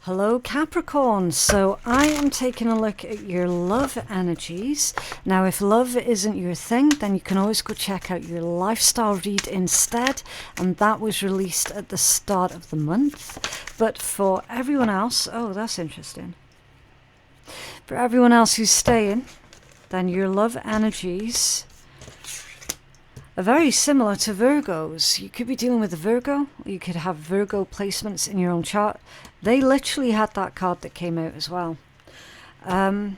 Hello Capricorn, so I am taking a look at your love energies. Now if love isn't your thing, then you can always go check out your lifestyle read instead, and that was released at the start of the month. But for everyone else, oh that's interesting. For everyone else who's staying, then your love energies are very similar to Virgos. You could be dealing with a Virgo, or you could have Virgo placements in your own chart. They literally had that card that came out as well. So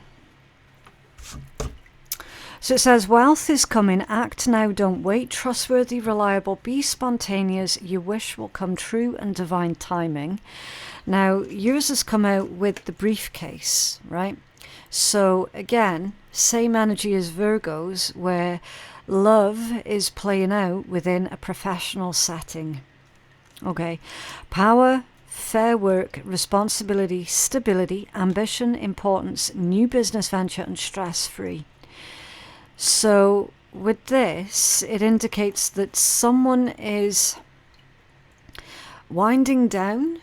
it says, wealth is coming, act now, don't wait, trustworthy, reliable, be spontaneous, your wish will come true and divine timing. Now, yours has come out with the briefcase, right? So again, same energy as Virgos, where love is playing out within a professional setting. Okay, power, fair work, responsibility, stability, ambition, importance, new business venture, and stress-free. So with this, it indicates that someone is winding down.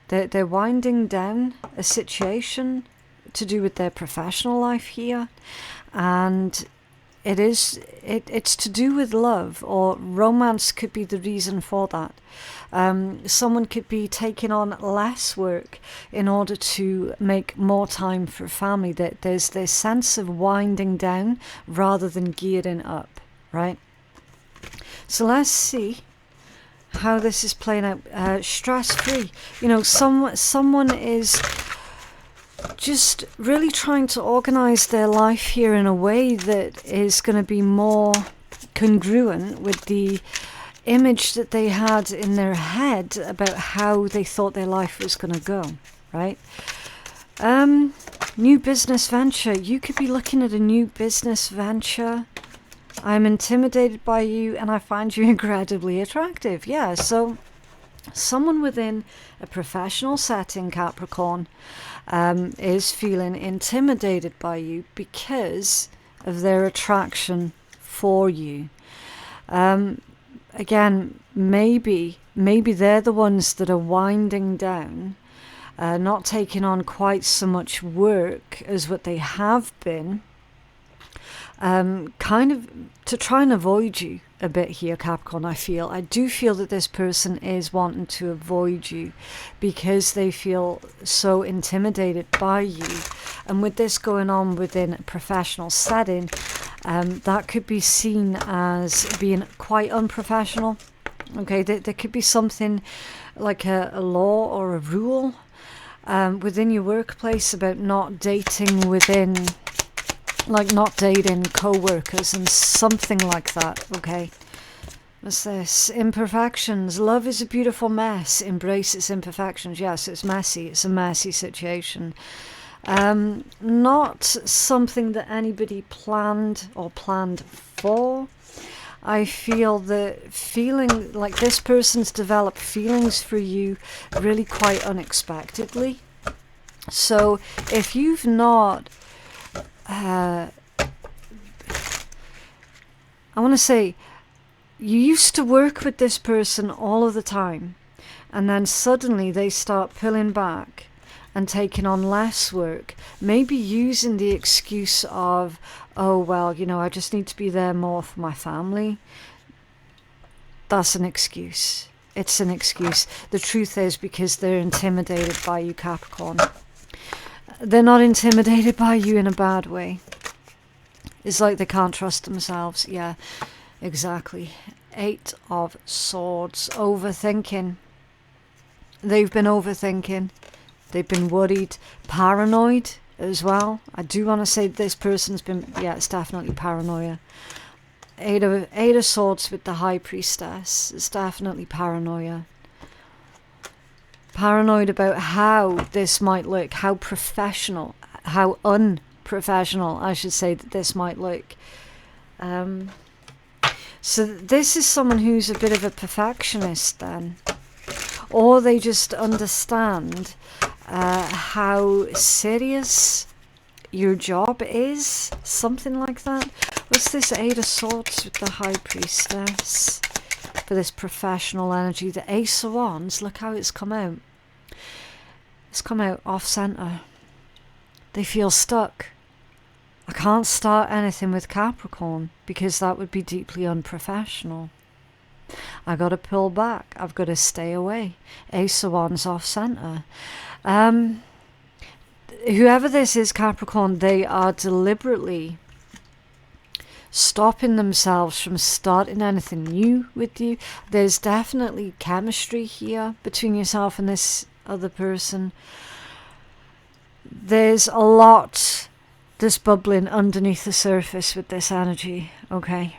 They're winding down a situation to do with their professional life here, and it's to do with love, or romance could be the reason for that. Someone could be taking on less work in order to make more time for family. That there's this sense of winding down rather than gearing up, right? So let's see how this is playing out. Stress-free. You know, someone is just really trying to organize their life here in a way that is going to be more congruent with the image that they had in their head about how they thought their life was going to go, right? New business venture. You could be looking at a new business venture. I'm intimidated by you and I find you incredibly attractive. Yeah, so someone within a professional setting, Capricorn, is feeling intimidated by you because of their attraction for you. Again, maybe they're the ones that are winding down, not taking on quite so much work as what they have been, kind of to try and avoid you a bit here, Capricorn. I do feel that this person is wanting to avoid you because they feel so intimidated by you, and with this going on within a professional setting, that could be seen as being quite unprofessional. Okay, there could be something like a law or a rule within your workplace about not dating within, like not dating co-workers and something like that. Okay, what's this? Imperfections. Love is a beautiful mess, embrace its imperfections. Yes, it's messy, it's a messy situation. Not something that anybody planned for. I feel that feeling like this person's developed feelings for you really quite unexpectedly. So if you've not I want to say, you used to work with this person all of the time, and then suddenly they start pulling back and taking on less work, maybe using the excuse of, oh well, you know, I just need to be there more for my family. That's an excuse. It's an excuse. The truth is, because they're intimidated by you, Capricorn. They're not intimidated by you in a bad way. It's like they can't trust themselves. Yeah, exactly. 8 of Swords. Overthinking. They've been overthinking. They've been worried. Paranoid as well. I do want to say this person's been, yeah, it's definitely paranoia. 8 of Swords with the High Priestess. It's definitely paranoia. Paranoid about how this might look, how professional, how unprofessional, I should say, that this might look. So this is someone who's a bit of a perfectionist then, or they just understand how serious your job is, something like that. What's this 8 of Swords with the High Priestess for this professional energy? The Ace of Wands, look how it's come out. It's come out off center. They feel stuck. I can't start anything with Capricorn because that would be deeply unprofessional. I got to pull back. I've got to stay away. Ace of Wands off center. Whoever this is, Capricorn, they are deliberately stopping themselves from starting anything new with you. There's definitely chemistry here between yourself and this other person. There's a lot that's bubbling underneath the surface with this energy, okay?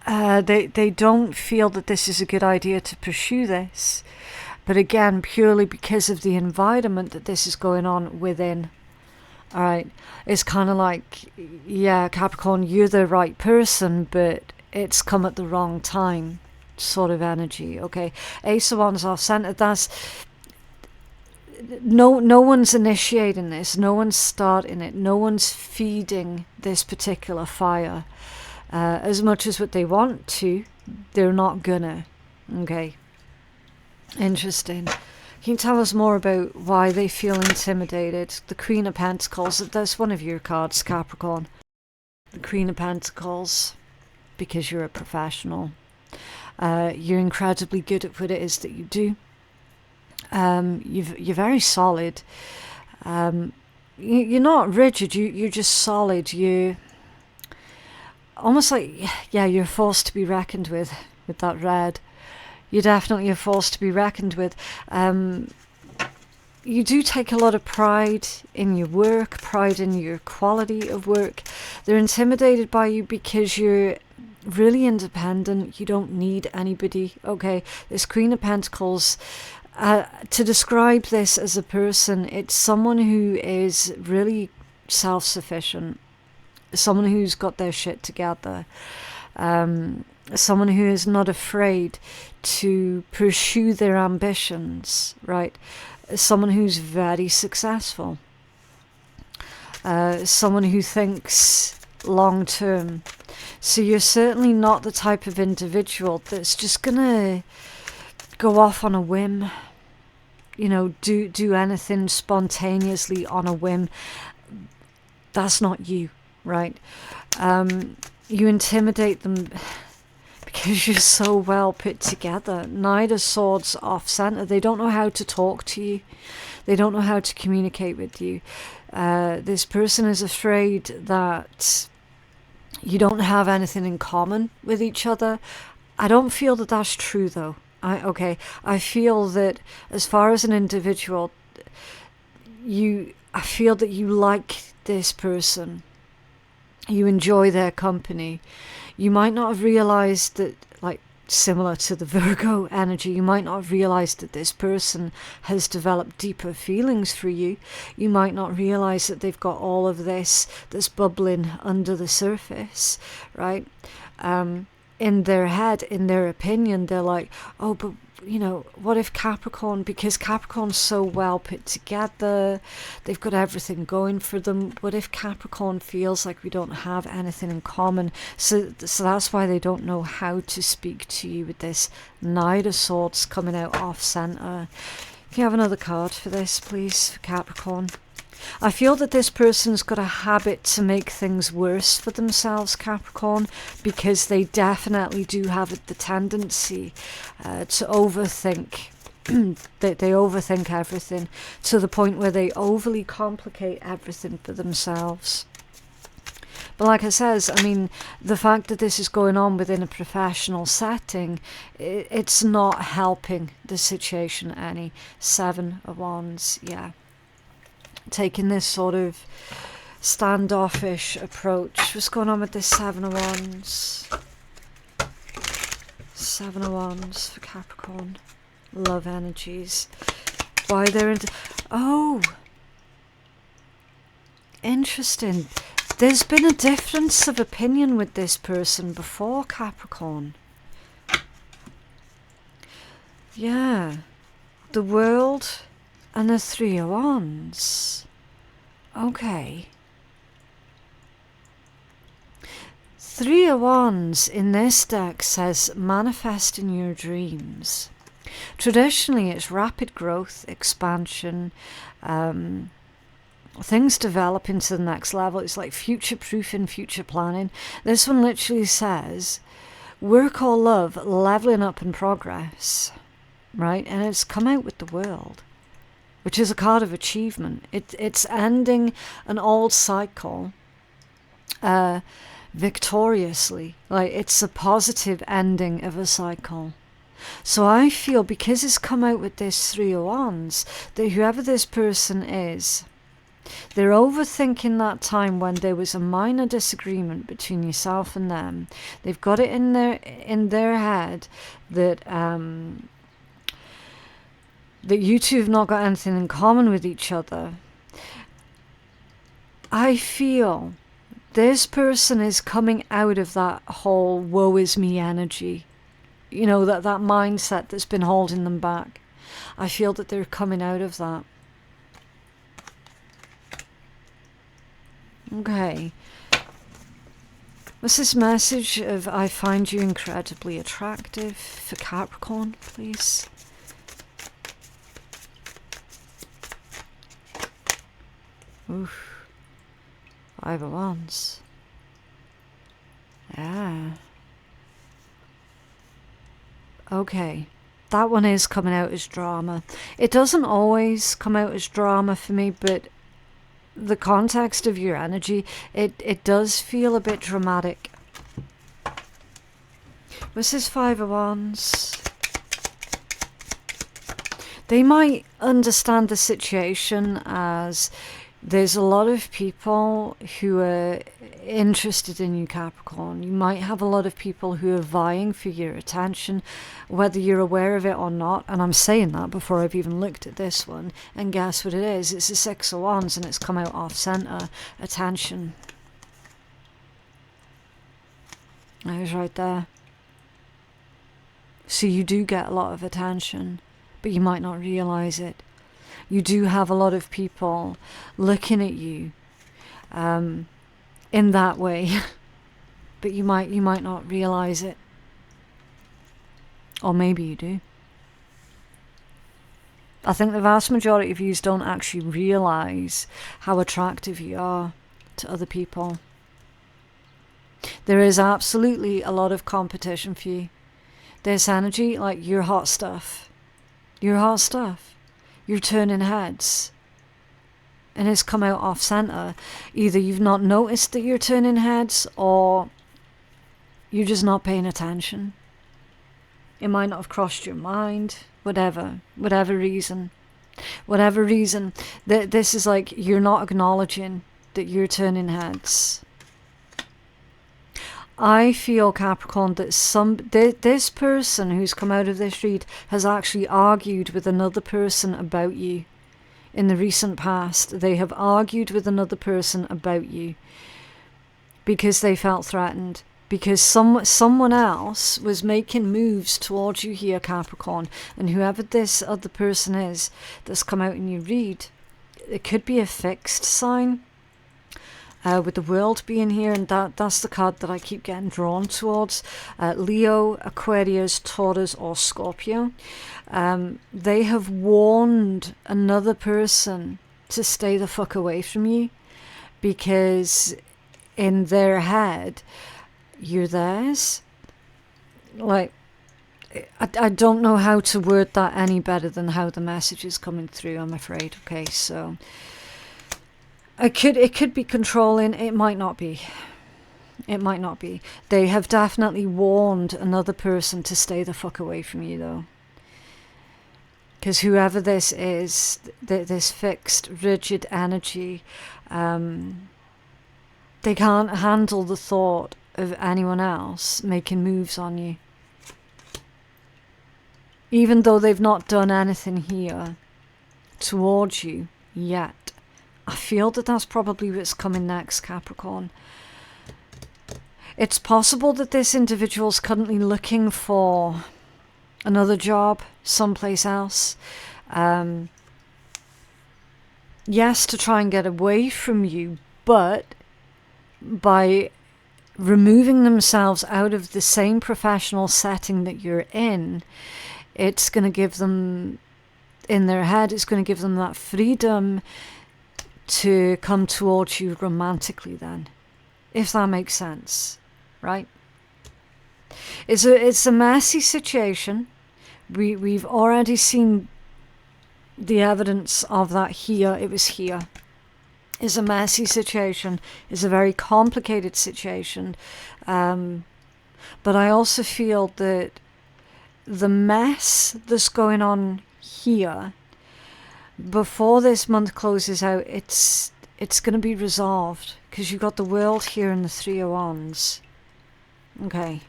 They don't feel that this is a good idea to pursue this, but again, purely because of the environment that this is going on within. All right, it's kind of like, yeah, Capricorn, you're the right person, but it's come at the wrong time, sort of energy. Okay, Ace of Wands off center. That's no one's initiating this, no one's starting it, no one's feeding this particular fire. As much as what they want to, they're not gonna. Okay. Interesting. Can you tell us more about why they feel intimidated? The Queen of Pentacles. That's one of your cards, Capricorn. The Queen of Pentacles. Because you're a professional. You're incredibly good at what it is that you do. You're very solid. You're not rigid. You're just solid. You almost like, yeah, you're a force to be reckoned with that red. You're definitely a force to be reckoned with. You do take a lot of pride in your work, pride in your quality of work. They're intimidated by you because you're really independent. You don't need anybody. Okay, this Queen of Pentacles, to describe this as a person, it's someone who is really self-sufficient. Someone who's got their shit together. Someone who is not afraid to pursue their ambitions, right? Someone who's very successful. Someone who thinks long term. So you're certainly not the type of individual that's just gonna go off on a whim. You know, do anything spontaneously on a whim. That's not you. Right? You intimidate them because you're so well put together. Knight of Swords off center. They don't know how to talk to you. They don't know how to communicate with you. This person is afraid that you don't have anything in common with each other. I don't feel that that's true, though. I feel that as far as an individual, I feel that you like this person. You enjoy their company. You might not have realized that, like, similar to the Virgo energy, you might not have realized that this person has developed deeper feelings for you. You might not realize that they've got all of this that's bubbling under the surface, right? In their head, in their opinion, they're like, oh, but you know, what if Capricorn, because Capricorn's so well put together, they've got everything going for them, what if Capricorn feels like we don't have anything in common? So that's why they don't know how to speak to you with this Knight of Swords coming out off center. Can you have another card for this, please, for Capricorn? I feel that this person's got a habit to make things worse for themselves, Capricorn, because they definitely do have the tendency to overthink. They overthink everything to the point where they overly complicate everything for themselves. But like I says, I mean, the fact that this is going on within a professional setting, it's not helping the situation any. 7 of Wands, yeah. Taking this sort of standoffish approach. What's going on with this 7 of Wands? 7 of Wands for Capricorn. Love energies. Why they're into... Oh! Interesting. There's been a difference of opinion with this person before, Capricorn. Yeah. The World... and the 3 of Wands. Okay. 3 of Wands in this deck says manifest in your dreams. Traditionally, it's rapid growth, expansion, things develop into the next level. It's like future-proofing, future planning. This one literally says, work or love, leveling up and progress, right? And it's come out with the World, which is a card of achievement. It's ending an old cycle victoriously. Like, it's a positive ending of a cycle. So I feel, because it's come out with this Three of Wands, that whoever this person is, they're overthinking that time when there was a minor disagreement between yourself and them. They've got it in their head that that you two have not got anything in common with each other. I feel this person is coming out of that whole woe is me energy. You know, that mindset that's been holding them back. I feel that they're coming out of that. Okay. What's this message of I find you incredibly attractive for Capricorn, please? Oof. 5 of Wands. Yeah. Okay. That one is coming out as drama. It doesn't always come out as drama for me, but the context of your energy, it does feel a bit dramatic. What's this 5 of Wands? They might understand the situation as there's a lot of people who are interested in you, Capricorn. You might have a lot of people who are vying for your attention, whether you're aware of it or not. And I'm saying that before I've even looked at this one. And guess what it is? It's a 6 of Wands, and it's come out off center. Attention. I was right there. So you do get a lot of attention, but you might not realize it. You do have a lot of people looking at you in that way, but you might not realize it. Or maybe you do. I think the vast majority of you don't actually realize how attractive you are to other people. There is absolutely a lot of competition for you. This energy, like, you're hot stuff. You're hot stuff. You're turning heads. And it's come out off center. Either you've not noticed that you're turning heads, or you're just not paying attention. It might not have crossed your mind. Whatever reason. This is like, you're not acknowledging that you're turning heads. I feel, Capricorn, that this person who's come out of this read has actually argued with another person about you. In the recent past, they have argued with another person about you because they felt threatened. Because someone else was making moves towards you here, Capricorn. And whoever this other person is that's come out in your read, it could be a fixed sign. With the World being here, and that's the card that I keep getting drawn towards. Leo, Aquarius, Taurus, or Scorpio. They have warned another person to stay the fuck away from you, because in their head, you're theirs. Like, I don't know how to word that any better than how the message is coming through, I'm afraid. Okay, so it could be controlling. It might not be. It might not be. They have definitely warned another person to stay the fuck away from you, though. Because whoever this is, this fixed, rigid energy, they can't handle the thought of anyone else making moves on you. Even though they've not done anything here towards you yet. I feel that that's probably what's coming next, Capricorn. It's possible that this individual's currently looking for another job someplace else. Yes, to try and get away from you, but by removing themselves out of the same professional setting that you're in, it's going to give them, in their head, it's going to give them that freedom to come towards you romantically then, if that makes sense, right? It's a messy situation. We've already seen the evidence of that here. It was here. It's a messy situation. It's a very complicated situation. But I also feel that the mess that's going on here, before this month closes out, it's going to be resolved, because you've got the World here and the Three of Wands. Okay.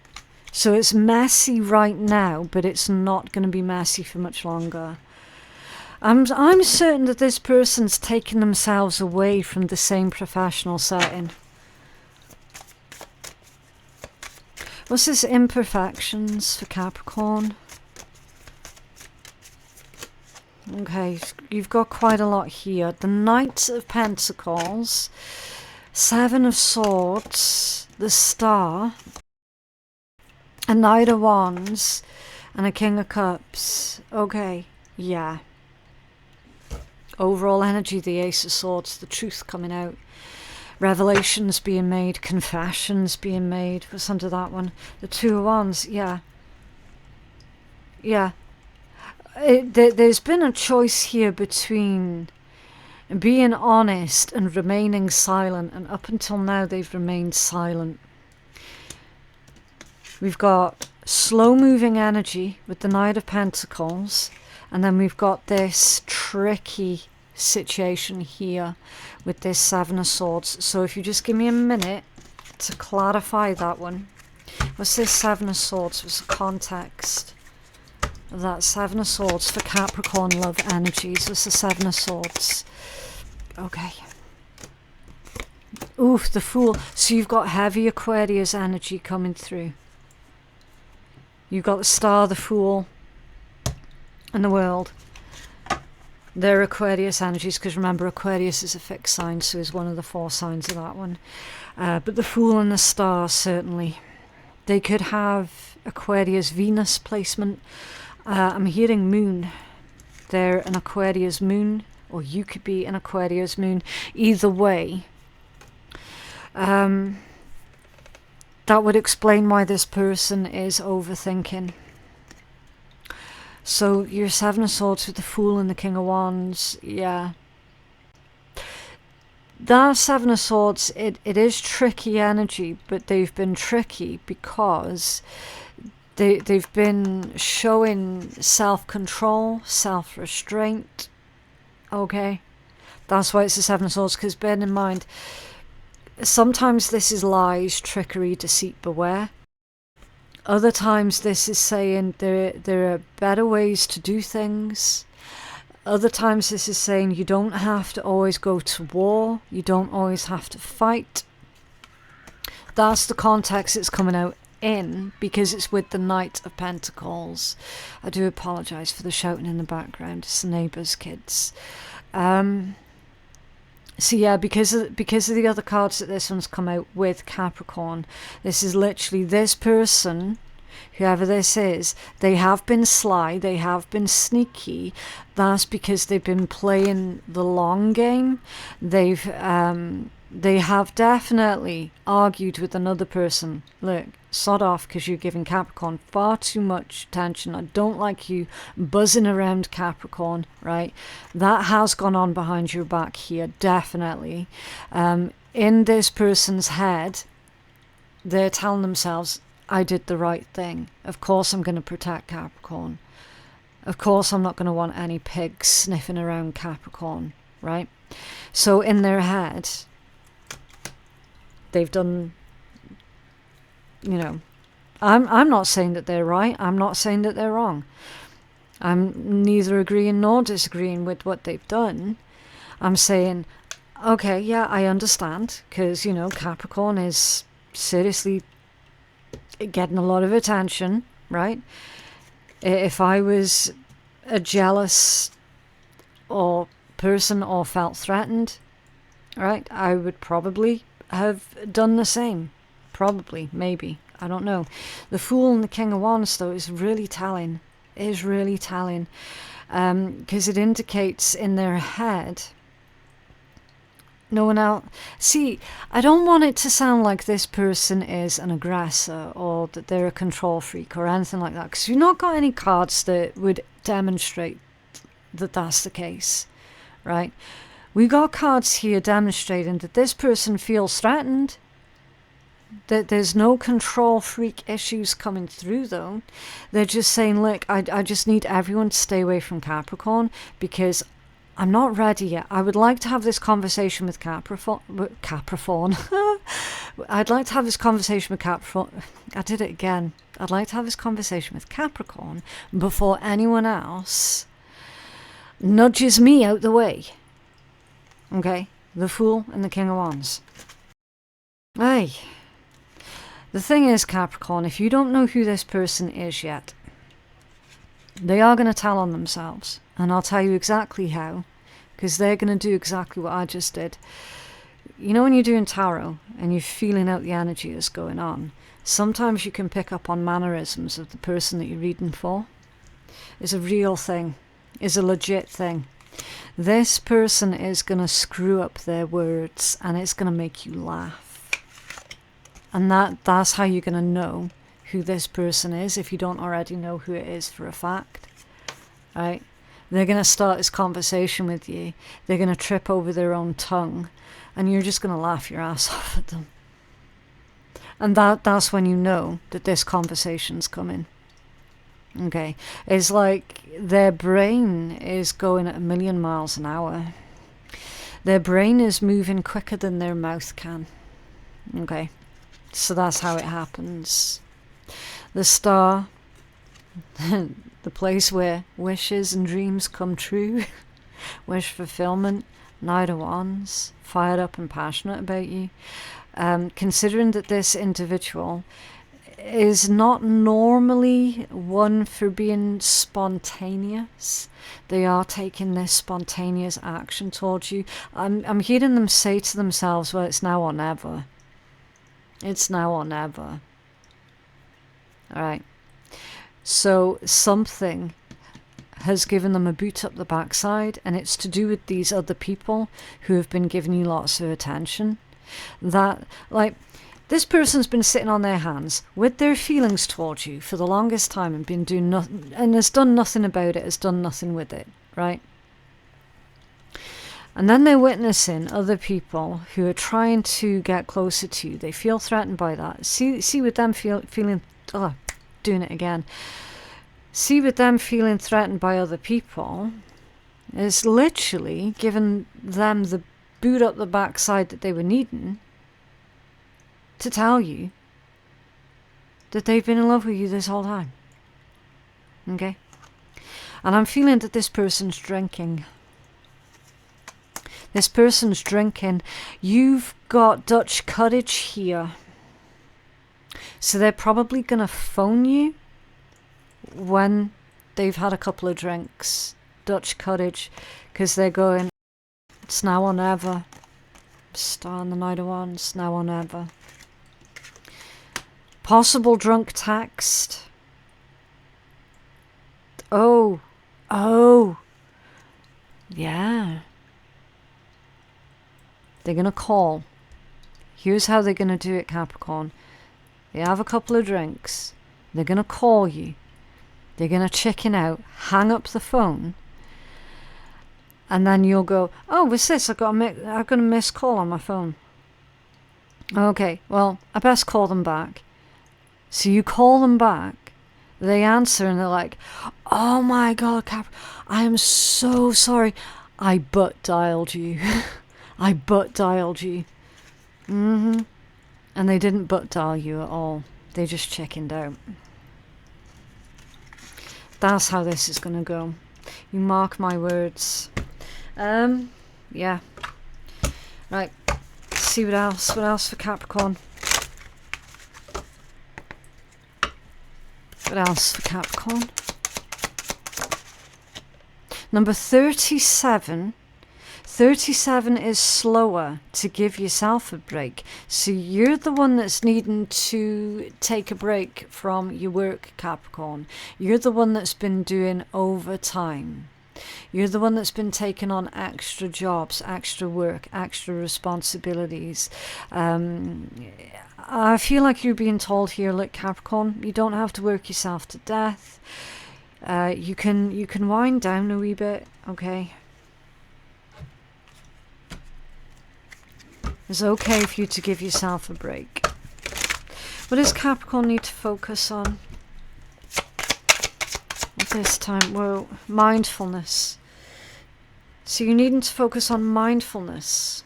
So it's messy right now, but it's not going to be messy for much longer. I'm certain that this person's taken themselves away from the same professional setting. What's this? Imperfections for Capricorn. Okay, you've got quite a lot here. The Knight of Pentacles, Seven of Swords, the Star, a Knight of Wands, and a King of Cups. Okay, yeah. Overall energy, the Ace of Swords, the truth coming out. Revelations being made, confessions being made. What's under that one? The Two of Wands, yeah. Yeah. There's been a choice here between being honest and remaining silent, and up until now they've remained silent. We've got slow-moving energy with the Knight of Pentacles, and then we've got this tricky situation here with this Seven of Swords. So if you just give me a minute to clarify that one. What's this Seven of Swords? What's the context of that Seven of Swords for Capricorn love energies? What's the Seven of Swords? Okay. Oof, the Fool. So you've got heavy Aquarius energy coming through. You've got the Star, the Fool, and the World. They're Aquarius energies, because remember, Aquarius is a fixed sign, so is one of the 4 signs of that one. But the Fool and the Star, certainly. They could have Aquarius Venus placement. I'm hearing Moon. They're an Aquarius Moon, or you could be an Aquarius Moon. Either way, that would explain why this person is overthinking. So your Seven of Swords with the Fool and the King of Wands, yeah. That Seven of Swords, it is tricky energy, but they've been tricky because they've been showing self-control, self-restraint. Okay, that's why it's the Seven of Swords, because bear in mind, sometimes this is lies, trickery, deceit, beware. Other times this is saying there are better ways to do things. Other times this is saying you don't have to always go to war. You don't always have to fight. That's the context it's coming out in, because it's with the Knight of Pentacles. I do apologise for the shouting in the background. It's the neighbours' kids. So yeah, because of the other cards that this one's come out with Capricorn, this is literally this person, whoever this is, they have been sly, they have been sneaky. That's because they've been playing the long game. They have definitely argued with another person. Look, sod off, because you're giving Capricorn far too much attention. I don't like you buzzing around Capricorn, right? That has gone on behind your back here, definitely. In this person's head, they're telling themselves, I did the right thing. Of course I'm going to protect Capricorn. Of course I'm not going to want any pigs sniffing around Capricorn, right? So in their head, they've done, you know, I'm not saying that they're right. I'm not saying that they're wrong. I'm neither agreeing nor disagreeing with what they've done. I'm saying, okay, yeah, I understand, because, you know, Capricorn is seriously getting a lot of attention, right? If I was a jealous or person or felt threatened, right, I would probably have done the same. Probably, maybe, I don't know. The Fool and the King of Wands, though, is really telling. is really telling, because it indicates in their head no one else. See, I don't want it to sound like this person is an aggressor or that they're a control freak or anything like that, because you've not got any cards that would demonstrate that that's the case, right? We got cards here demonstrating that this person feels threatened, that there's no control freak issues coming through though. They're just saying, look, I just need everyone to stay away from Capricorn because I'm not ready yet. I would like to have this conversation with Capricorn. I'd like to have this conversation with Capricorn. I did it again. I'd like to have this conversation with Capricorn before anyone else nudges me out the way. Okay? The Fool and the King of Wands. Hey. The thing is, Capricorn, if you don't know who this person is yet, they are going to tell on themselves. And I'll tell you exactly how. Because they're going to do exactly what I just did. You know when you're doing tarot and you're feeling out the energy that's going on, sometimes you can pick up on mannerisms of the person that you're reading for. It's a real thing. It's a legit thing. This person is going to screw up their words and it's going to make you laugh. And that's how you're going to know who this person is if you don't already know who it is for a fact. Right? They're going to start this conversation with you. They're going to trip over their own tongue. And you're just going to laugh your ass off at them. And that's when you know that this conversation's coming. Okay? It's like their brain is going at 1,000,000 miles an hour. Their brain is moving quicker than their mouth can. Okay? So that's how it happens. The Star, the place where wishes and dreams come true, wish fulfillment, Knight of Wands, fired up and passionate about you. Considering that this individual is not normally one for being spontaneous, they are taking this spontaneous action towards you. I'm hearing them say to themselves, well, it's now or never. It's now or never. Alright. So something has given them a boot up the backside, and it's to do with these other people who have been giving you lots of attention. That, like, this person's been sitting on their hands with their feelings towards you for the longest time and been doing nothing, and has done nothing about it, has done nothing with it, right? And then they're witnessing other people who are trying to get closer to you. They feel threatened by that. See with them feeling... Oh, doing it again. See with them feeling threatened by other people is literally giving them the boot up the backside that they were needing to tell you that they've been in love with you this whole time. Okay? And I'm feeling that this person's drinking. This person's drinking. You've got Dutch courage here. So they're probably going to phone you when they've had a couple of drinks. Dutch courage. Because they're going, it's now or never. Star and the Knight of Wands, now or never. Possible drunk text. Oh. Yeah. They're going to call. Here's how they're going to do it, Capricorn. They have a couple of drinks. They're going to call you. They're going to chicken out, hang up the phone. And then you'll go, oh, what's this? I've got a missed call on my phone. Okay, well, I best call them back. So you call them back. They answer and they're like, oh my God, I am so sorry. I butt dialed you. I butt dialed you. And they didn't butt dial you at all. They just chickened out. That's how this is going to go. You mark my words. Yeah. Right. Let's see what else. What else for Capricorn? What else for Capricorn? Number 37. 37 is slower to give yourself a break. So you're the one that's needing to take a break from your work, Capricorn. You're the one that's been doing overtime. You're the one that's been taking on extra jobs, extra work, extra responsibilities. I feel like you're being told here, look, Capricorn, you don't have to work yourself to death. You can wind down a wee bit, okay? It's okay for you to give yourself a break. What does Capricorn need to focus on at this time? Well, mindfulness. So you're needing to focus on mindfulness.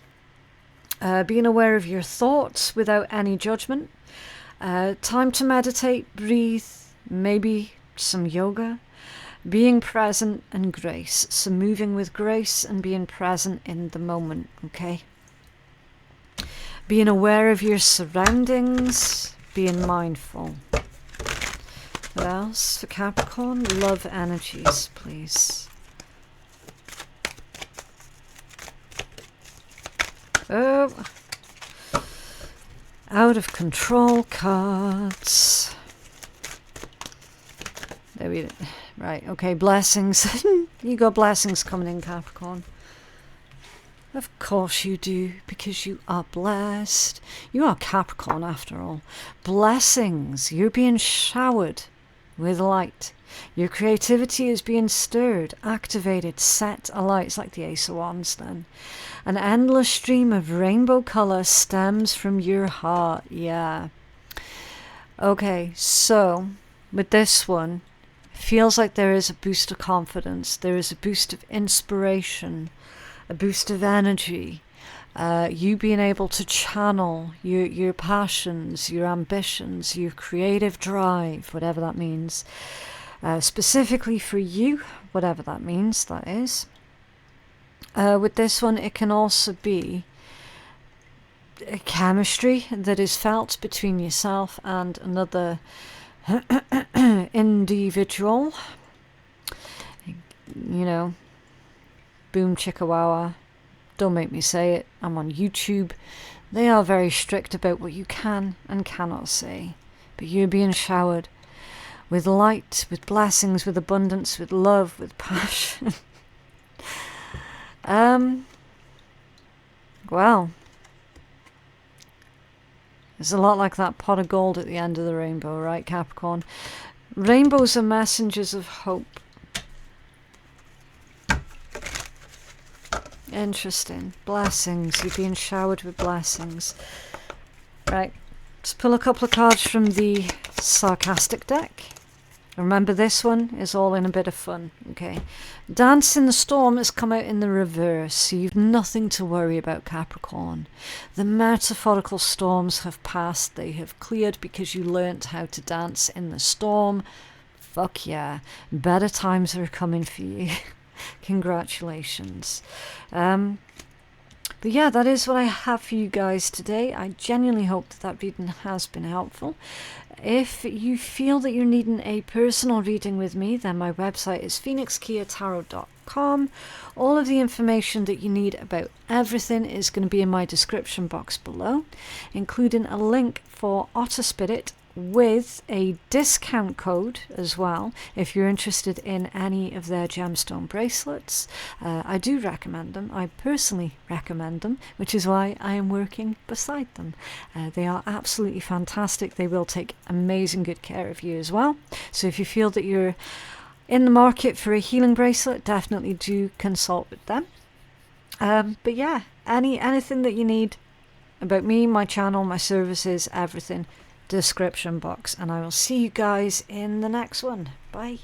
Being aware of your thoughts without any judgment. Time to meditate, breathe, maybe some yoga. Being present and grace. So moving with grace and being present in the moment, okay? Being aware of your surroundings, being mindful. What else for Capricorn? Love energies, please. Oh, out of control cards. There we go. Right, okay, blessings. You got blessings coming in, Capricorn. Of course you do, because you are blessed. You are Capricorn after all. Blessings. You're being showered with light. Your creativity is being stirred, activated, set alight. It's like the Ace of Wands then. An endless stream of rainbow colour stems from your heart. Yeah. Okay, so with this one, it feels like there is a boost of confidence. There is a boost of inspiration. A boost of energy, you being able to channel your passions, your ambitions, your creative drive, whatever that means, specifically for you, whatever that means, that is. With this one, it can also be a chemistry that is felt between yourself and another individual, you know. Boom chicka wow. Don't make me say it. I'm on YouTube. They are very strict about what you can and cannot say. But you're being showered with light, with blessings, with abundance, with love, with passion. Well, it's a lot like that pot of gold at the end of the rainbow, right, Capricorn? Rainbows are messengers of hope. Interesting. Blessings. You're being showered with blessings. Right. Let's pull a couple of cards from the sarcastic deck. Remember, this one is all in a bit of fun. Okay. Dance in the Storm has come out in the reverse, so you've nothing to worry about, Capricorn. The metaphorical storms have passed. They have cleared because you learnt how to dance in the storm. Fuck yeah. Better times are coming for you. Congratulations. But yeah, that is what I have for you guys today. I genuinely hope that reading has been helpful. If you feel that you're needing a personal reading with me, then my website is phoenixkeiatarot.com. All of the information that you need about everything is going to be in my description box below, including a link for Otter Spirit with a discount code as well if you're interested in any of their gemstone bracelets. I do recommend them. I personally recommend them, which is why I am working beside them. They are absolutely fantastic. They will take amazing good care of you as well. So if you feel that you're in the market for a healing bracelet, definitely do consult with them. But yeah, anything that you need about me, my channel, my services, everything, description box, and I will see you guys in the next one. Bye.